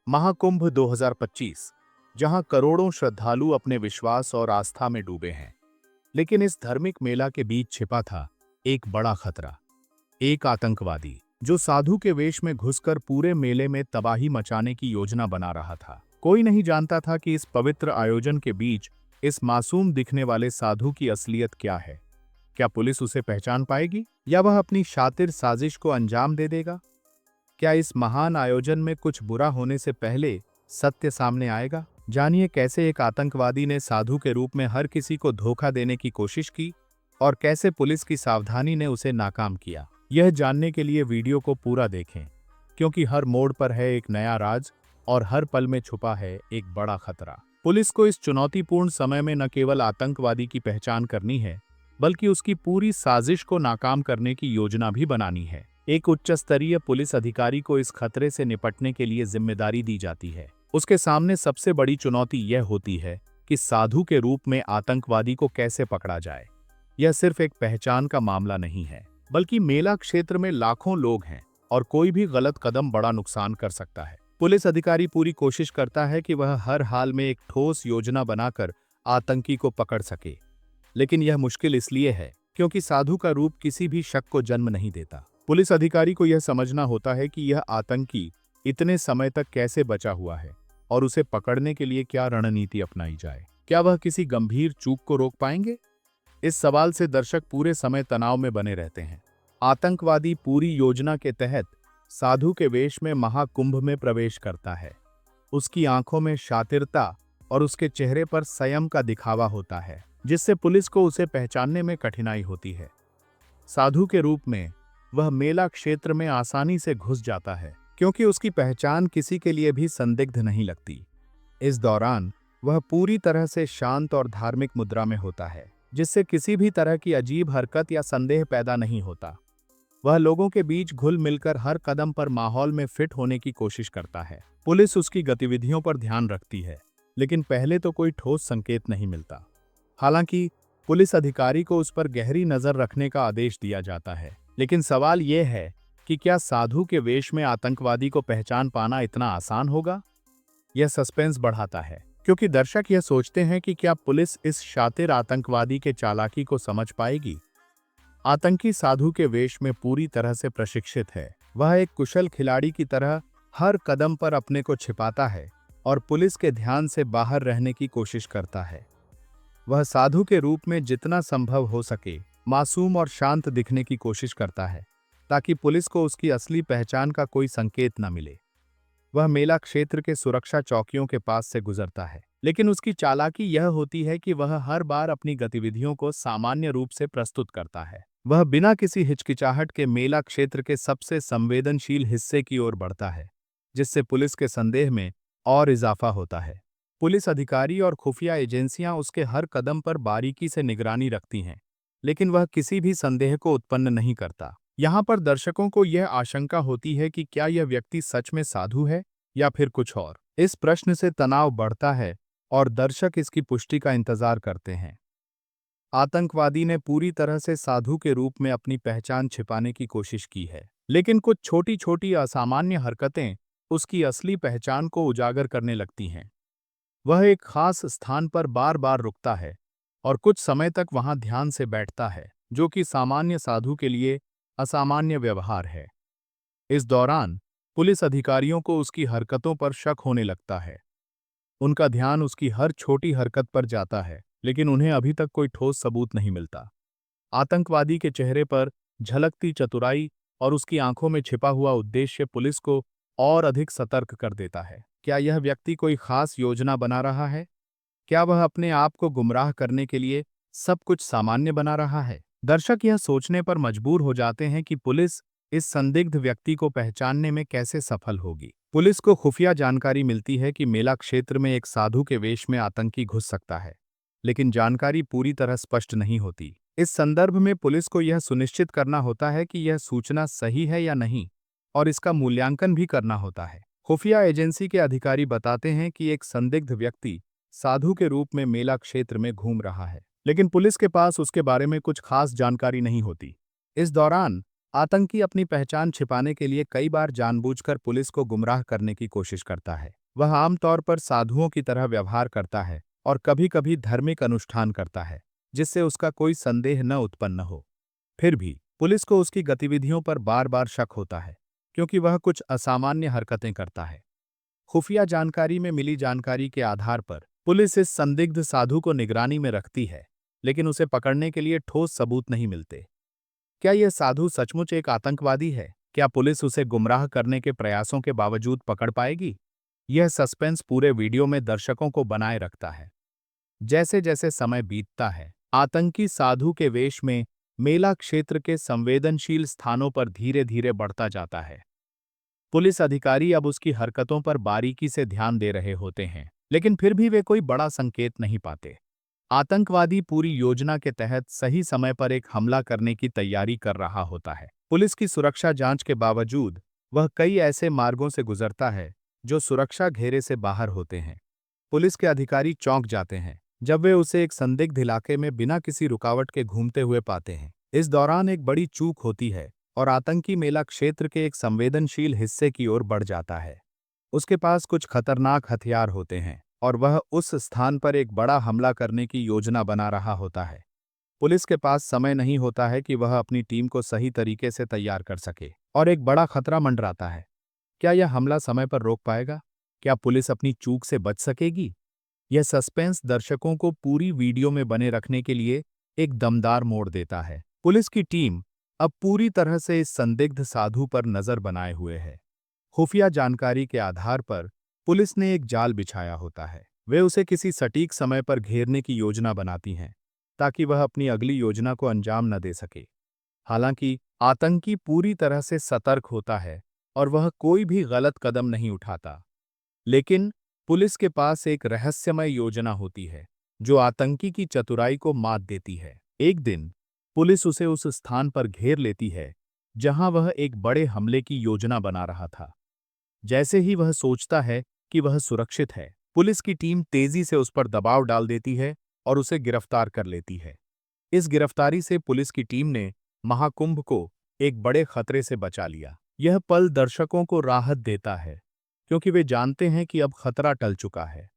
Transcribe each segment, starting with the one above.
महाकुंभ 2025, जहां करोड़ों श्रद्धालु अपने विश्वास और आस्था में डूबे हैं। लेकिन इस धार्मिक मेला के बीच छिपा था एक बड़ा खतरा। एक आतंकवादी जो साधु के वेश में घुसकर पूरे मेले में तबाही मचाने की योजना बना रहा था। कोई नहीं जानता था कि इस पवित्र आयोजन के बीच इस मासूम दिखने वाले साधु की असलियत क्या है। क्या पुलिस उसे पहचान पाएगी या वह अपनी शातिर साजिश को अंजाम दे देगा? क्या इस महान आयोजन में कुछ बुरा होने से पहले सत्य सामने आएगा? जानिए कैसे एक आतंकवादी ने साधु के रूप में हर किसी को धोखा देने की कोशिश की और कैसे पुलिस की सावधानी ने उसे नाकाम किया। यह जानने के लिए वीडियो को पूरा देखें, क्योंकि हर मोड़ पर है एक नया राज और हर पल में छुपा है एक बड़ा खतरा। पुलिस को इस चुनौतीपूर्ण समय में न केवल आतंकवादी की पहचान करनी है, बल्कि उसकी पूरी साजिश को नाकाम करने की योजना भी बनानी है। एक उच्च स्तरीय पुलिस अधिकारी को इस खतरे से निपटने के लिए जिम्मेदारी दी जाती है। उसके सामने सबसे बड़ी चुनौती यह होती है कि साधु के रूप में आतंकवादी को कैसे पकड़ा जाए। यह सिर्फ एक पहचान का मामला नहीं है, बल्कि मेला क्षेत्र में लाखों लोग हैं और कोई भी गलत कदम बड़ा नुकसान कर सकता है। पुलिस अधिकारी पूरी कोशिश करता है कि वह हर हाल में एक ठोस योजना बनाकर आतंकी को पकड़ सके। लेकिन यह मुश्किल इसलिए है क्योंकि साधु का रूप किसी भी शक को जन्म नहीं देता। पुलिस अधिकारी को यह समझना होता है कि यह आतंकी इतने समय तक कैसे बचा हुआ है और उसे पकड़ने के लिए क्या रणनीति अपनाई जाए। क्या वह किसी गंभीर चूक को रोक पाएंगे? इस सवाल से दर्शक पूरे समय तनाव में बने रहते हैं। आतंकवादी पूरी योजना के तहत साधु के वेश में महाकुंभ में प्रवेश करता है। उसकी आंखों में शातिरता और उसके चेहरे पर संयम का दिखावा होता है, जिससे पुलिस को उसे पहचानने में कठिनाई होती है। साधु के रूप में वह मेला क्षेत्र में आसानी से घुस जाता है, क्योंकि उसकी पहचान किसी के लिए भी संदिग्ध नहीं लगती। इस दौरान वह पूरी तरह से शांत और धार्मिक मुद्रा में होता है, जिससे किसी भी तरह की अजीब हरकत या संदेह पैदा नहीं होता। वह लोगों के बीच घुल मिलकर हर कदम पर माहौल में फिट होने की कोशिश करता है। पुलिस उसकी गतिविधियों पर ध्यान रखती है, लेकिन पहले तो कोई ठोस संकेत नहीं मिलता। हालांकि पुलिस अधिकारी को उस पर गहरी नजर रखने का आदेश दिया जाता है। लेकिन सवाल यह है कि क्या साधु के वेश में आतंकवादी को पहचान पाना इतना आसान होगा? यह सस्पेंस बढ़ाता है, क्योंकि दर्शक यह सोचते हैं कि क्या पुलिस इस शातिर आतंकवादी के चालाकी को समझ पाएगी। आतंकी साधु के वेश में पूरी तरह से प्रशिक्षित है। वह एक कुशल खिलाड़ी की तरह हर कदम पर अपने को छिपाता है और पुलिस के ध्यान से बाहर रहने की कोशिश करता है। वह साधु के रूप में जितना संभव हो सके मासूम और शांत दिखने की कोशिश करता है, ताकि पुलिस को उसकी असली पहचान का कोई संकेत न मिले। वह मेला क्षेत्र के सुरक्षा चौकियों के पास से गुजरता है, लेकिन उसकी चालाकी यह होती है कि वह हर बार अपनी गतिविधियों को सामान्य रूप से प्रस्तुत करता है। वह बिना किसी हिचकिचाहट के मेला क्षेत्र के सबसे संवेदनशील हिस्से की ओर बढ़ता है, जिससे पुलिस के संदेह में और इजाफा होता है। पुलिस अधिकारी और खुफिया एजेंसियां उसके हर कदम पर बारीकी से निगरानी रखती हैं, लेकिन वह किसी भी संदेह को उत्पन्न नहीं करता। यहाँ पर दर्शकों को यह आशंका होती है कि क्या यह व्यक्ति सच में साधु है या फिर कुछ और। इस प्रश्न से तनाव बढ़ता है और दर्शक इसकी पुष्टि का इंतजार करते हैं। आतंकवादी ने पूरी तरह से साधु के रूप में अपनी पहचान छिपाने की कोशिश की है, लेकिन कुछ छोटी छोटी असामान्य हरकतें उसकी असली पहचान को उजागर करने लगती हैं। वह एक खास स्थान पर बार बार रुकता है और कुछ समय तक वहां ध्यान से बैठता है, जो कि सामान्य साधु के लिए असामान्य व्यवहार है। इस दौरान पुलिस अधिकारियों को उसकी हरकतों पर शक होने लगता है। उनका ध्यान उसकी हर छोटी हरकत पर जाता है, लेकिन उन्हें अभी तक कोई ठोस सबूत नहीं मिलता। आतंकवादी के चेहरे पर झलकती चतुराई और उसकी आंखों में छिपा हुआ उद्देश्य पुलिस को और अधिक सतर्क कर देता है। क्या यह व्यक्ति कोई खास योजना बना रहा है? क्या वह अपने आप को गुमराह करने के लिए सब कुछ सामान्य बना रहा है? दर्शक यह सोचने पर मजबूर हो जाते हैं कि पुलिस इस संदिग्ध व्यक्ति को पहचानने में कैसे सफल होगी। पुलिस को खुफिया जानकारी मिलती है कि मेला क्षेत्र में एक साधु के वेश में आतंकी घुस सकता है, लेकिन जानकारी पूरी तरह स्पष्ट नहीं होती। इस संदर्भ में पुलिस को यह सुनिश्चित करना होता है कि यह सूचना सही है या नहीं, और इसका मूल्यांकन भी करना होता है। खुफिया एजेंसी के अधिकारी बताते हैं कि एक संदिग्ध व्यक्ति साधु के रूप में मेला क्षेत्र में घूम रहा है, लेकिन पुलिस के पास उसके बारे में कुछ खास जानकारी नहीं होती। इस दौरान आतंकी अपनी पहचान छिपाने के लिए कई बार जानबूझकर पुलिस को गुमराह करने की कोशिश करता है। वह आमतौर पर साधुओं की तरह व्यवहार करता है और कभी-कभी धार्मिक अनुष्ठान करता है, जिससे उसका कोई संदेह न उत्पन्न हो। फिर भी पुलिस को उसकी गतिविधियों पर बार-बार शक होता है, क्योंकि वह कुछ असामान्य हरकतें करता है। खुफिया जानकारी में मिली जानकारी के आधार पर पुलिस इस संदिग्ध साधु को निगरानी में रखती है, लेकिन उसे पकड़ने के लिए ठोस सबूत नहीं मिलते। क्या यह साधु सचमुच एक आतंकवादी है? क्या पुलिस उसे गुमराह करने के प्रयासों के बावजूद पकड़ पाएगी? यह सस्पेंस पूरे वीडियो में दर्शकों को बनाए रखता है। जैसे जैसे समय बीतता है, आतंकी साधु के वेश में मेला क्षेत्र के संवेदनशील स्थानों पर धीरे धीरे बढ़ता जाता है। पुलिस अधिकारी अब उसकी हरकतों पर बारीकी से ध्यान दे रहे होते हैं, लेकिन फिर भी वे कोई बड़ा संकेत नहीं पाते। आतंकवादी पूरी योजना के तहत सही समय पर एक हमला करने की तैयारी कर रहा होता है। पुलिस की सुरक्षा जांच के बावजूद वह कई ऐसे मार्गों से गुजरता है जो सुरक्षा घेरे से बाहर होते हैं। पुलिस के अधिकारी चौंक जाते हैं जब वे उसे एक संदिग्ध इलाके में बिना किसी रुकावट के घूमते हुए पाते हैं। इस दौरान एक बड़ी चूक होती है और आतंकी मेला क्षेत्र के एक संवेदनशील हिस्से की ओर बढ़ जाता है। उसके पास कुछ खतरनाक हथियार होते हैं और वह उस स्थान पर एक बड़ा हमला करने की योजना बना रहा होता है। पुलिस के पास समय नहीं होता है कि वह अपनी टीम को सही तरीके से तैयार कर सके और एक बड़ा खतरा मंडराता है। क्या यह हमला समय पर रोक पाएगा? क्या पुलिस अपनी चूक से बच सकेगी? यह सस्पेंस दर्शकों को पूरी वीडियो में बने रखने के लिए एक दमदार मोड़ देता है। पुलिस की टीम अब पूरी तरह से इस संदिग्ध साधु पर नजर बनाए हुए है। खुफिया जानकारी के आधार पर पुलिस ने एक जाल बिछाया होता है। वे उसे किसी सटीक समय पर घेरने की योजना बनाती हैं, ताकि वह अपनी अगली योजना को अंजाम न दे सके। हालांकि आतंकी पूरी तरह से सतर्क होता है और वह कोई भी गलत कदम नहीं उठाता। लेकिन पुलिस के पास एक रहस्यमय योजना होती है, जो आतंकी की चतुराई को मात देती है। एक दिन पुलिस उसे उस स्थान पर घेर लेती है, जहां वह एक बड़े हमले की योजना बना रहा था। जैसे ही वह सोचता है कि वह सुरक्षित है, पुलिस की टीम तेजी से उस पर दबाव डाल देती है और उसे गिरफ्तार कर लेती है। इस गिरफ्तारी से पुलिस की टीम ने महाकुंभ को एक बड़े खतरे से बचा लिया। यह पल दर्शकों को राहत देता है, क्योंकि वे जानते हैं कि अब खतरा टल चुका है।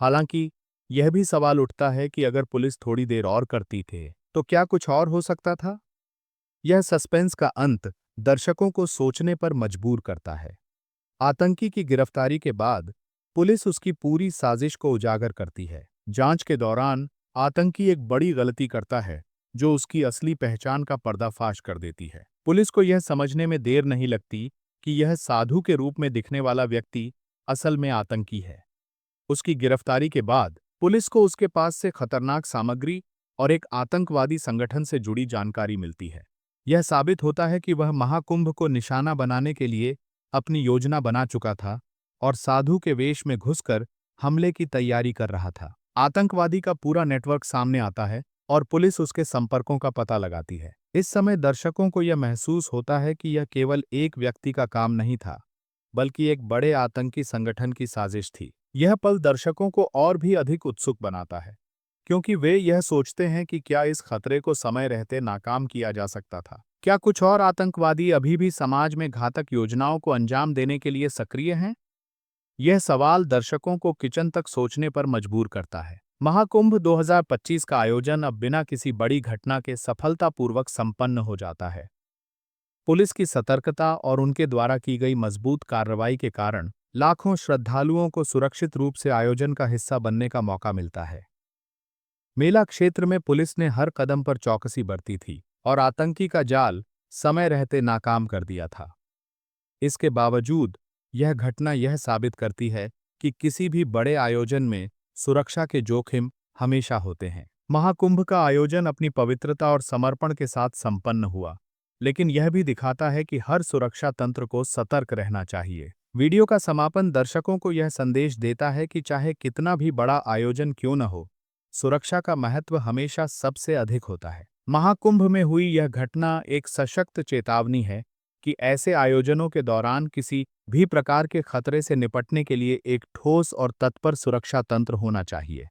हालांकि यह भी सवाल उठता है कि अगर पुलिस थोड़ी देर और करती थे, तो क्या कुछ और हो सकता था? यह सस्पेंस का अंत दर्शकों को सोचने पर मजबूर करता है। आतंकी की गिरफ्तारी के बाद पुलिस उसकी पूरी साजिश को उजागर करती है। जांच के दौरान आतंकी एक बड़ी गलती करता है, जो उसकी असली पहचान का पर्दाफाश कर देती है। पुलिस को यह समझने में देर नहीं लगती कि यह साधु के रूप में दिखने वाला व्यक्ति असल में आतंकी है। उसकी गिरफ्तारी के बाद पुलिस को उसके पास से खतरनाक सामग्री और एक आतंकवादी संगठन से जुड़ी जानकारी मिलती है। यह साबित होता है कि वह महाकुंभ को निशाना बनाने के लिए अपनी योजना बना चुका था और साधु के वेश में घुसकर हमले की तैयारी कर रहा था। आतंकवादी का पूरा नेटवर्क सामने आता है और पुलिस उसके संपर्कों का पता लगाती है। इस समय दर्शकों को यह महसूस होता है कि यह केवल एक व्यक्ति का काम नहीं था, बल्कि एक बड़े आतंकी संगठन की साजिश थी। यह पल दर्शकों को और भी अधिक उत्सुक बनाता है, क्योंकि वे यह सोचते हैं कि क्या इस खतरे को समय रहते नाकाम किया जा सकता था। क्या कुछ और आतंकवादी अभी भी समाज में घातक योजनाओं को अंजाम देने के लिए सक्रिय हैं? यह सवाल दर्शकों को किचन तक सोचने पर मजबूर करता है। महाकुंभ 2025 का आयोजन अब बिना किसी बड़ी घटना के सफलतापूर्वक संपन्न हो जाता है। पुलिस की सतर्कता और उनके द्वारा की गई मजबूत कार्रवाई के कारण लाखों श्रद्धालुओं को सुरक्षित रूप से आयोजन का हिस्सा बनने का मौका मिलता है। मेला क्षेत्र में पुलिस ने हर कदम पर चौकसी बरती थी और आतंकी का जाल समय रहते नाकाम कर दिया था। इसके बावजूद यह घटना यह साबित करती है कि किसी भी बड़े आयोजन में सुरक्षा के जोखिम हमेशा होते हैं। महाकुंभ का आयोजन अपनी पवित्रता और समर्पण के साथ संपन्न हुआ, लेकिन यह भी दिखाता है कि हर सुरक्षा तंत्र को सतर्क रहना चाहिए। वीडियो का समापन दर्शकों को यह संदेश देता है कि चाहे कितना भी बड़ा आयोजन क्यों न हो, सुरक्षा का महत्व हमेशा सबसे अधिक होता है। महाकुंभ में हुई यह घटना एक सशक्त चेतावनी है कि ऐसे आयोजनों के दौरान किसी भी प्रकार के खतरे से निपटने के लिए एक ठोस और तत्पर सुरक्षा तंत्र होना चाहिए।